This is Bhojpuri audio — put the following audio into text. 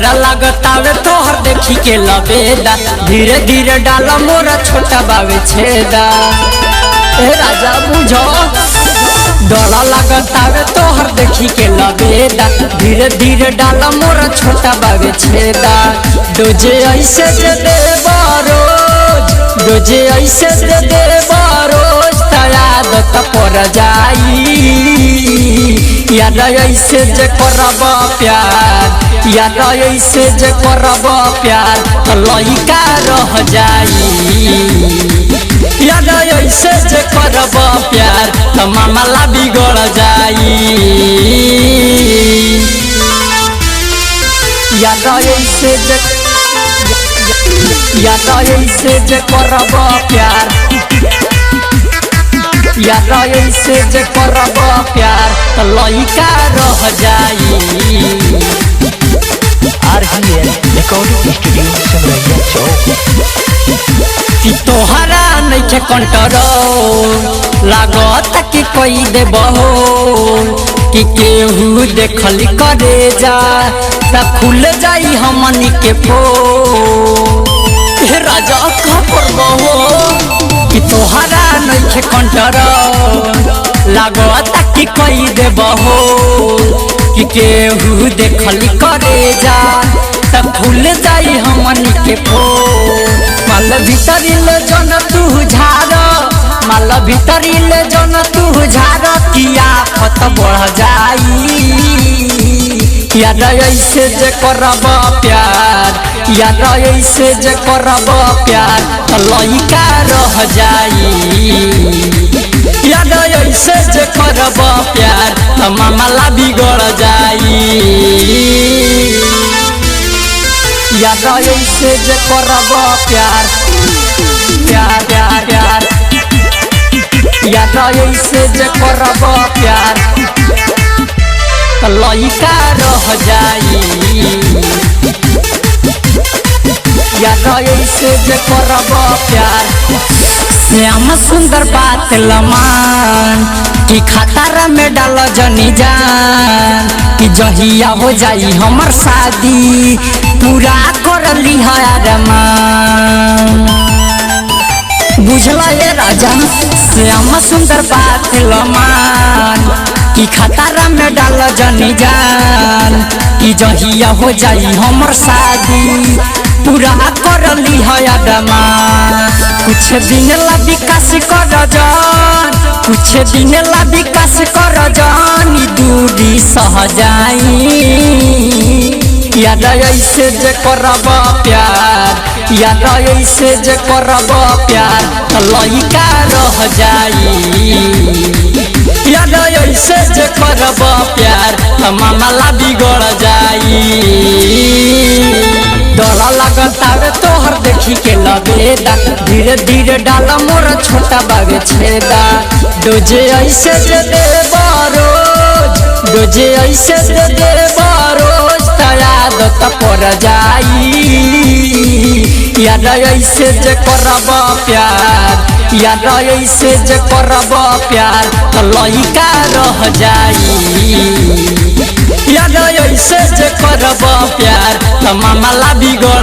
डर लगतावे तोहर देखी के लबेदा धीरे धीरे डाला मोरा छोटा बावे छेदा ए राजा बुझो डर लगतावे तोहर देखी के लबेदा धीरे धीरे डाला मोरा छोटा बावे छेदा डोजे ऐसे दे दे रोज डोजे ऐसे दे दे रोज आदत पर जाई यार ऐसे जे करब प्यार यार ऐसे जे करब प्यार तो लइका रह जाई यार ऐसे जे करब प्यार तो मामला बिगड़ जाई यार ऐसे जे करब प्यार यार ऐसे जे करब प्यार तो लइका रह जाई रिकॉर्डिंग स्टूडियो सिमरैया चौक कि तोहरा नइखे कंट्रोल लागत कि कोई देबहो कि केहू देखली करे जा त खुल जाई हमनी के हे राजा का करबहो कि तोहरा नइखे कंट्रोल लागत कि कोई देबहो कि केहू देखली करे जा त खुल जाई हमनी के माल भीतरी ले जन तू झार माल भीतरी ले जन तू झार किया फत बढ़ जाई यार ऐसे जे करब प्यार यार ऐसे जे करब प्यार तो लइका रह जाई यार ऐसे जे करब प्यार तो मामला बिगड़ जाई यार ऐसे जे करब प्यार प्यार प्यार प्यार यार ऐसे जे करब प्यार तो लइका रह जाई यार ऐसे जे करब प्यार श्याम सुंदर बात लमान कि खतरा में डाल जनी जान कि जहिया हो जाई हमर शादी पूरा कर ली अरमान बुझला ये राजा श्याम सुंदर बात लमान कि खतरा में डाल जनी जान कि जहिया हो जाई हमर शादी पूरा कर ली अरमान कुछ दिन ला विकास कर जान कुछ दिन ला विकास कर जान दूरी सह जाई यार ऐसे जे करब प्यार यार ऐसे जे करब प्यार तो लइका रह जाई यार ऐसे जे करब प्यार तो मामला बिगड़ जाई डर लगतावे तोहर देखी के लबेदा धीरे धीरे डाला मोरा छोटा बागे छेदा डोजे ऐसे दे दे रोज डोजे ऐसे दे दे रोज आदत पर जाई यार ऐसे जे करब प्यार यार ऐसे जे करब प्यार तो लइका रह जाई यार ऐसे जे करब प्यार तो मामला बिगड़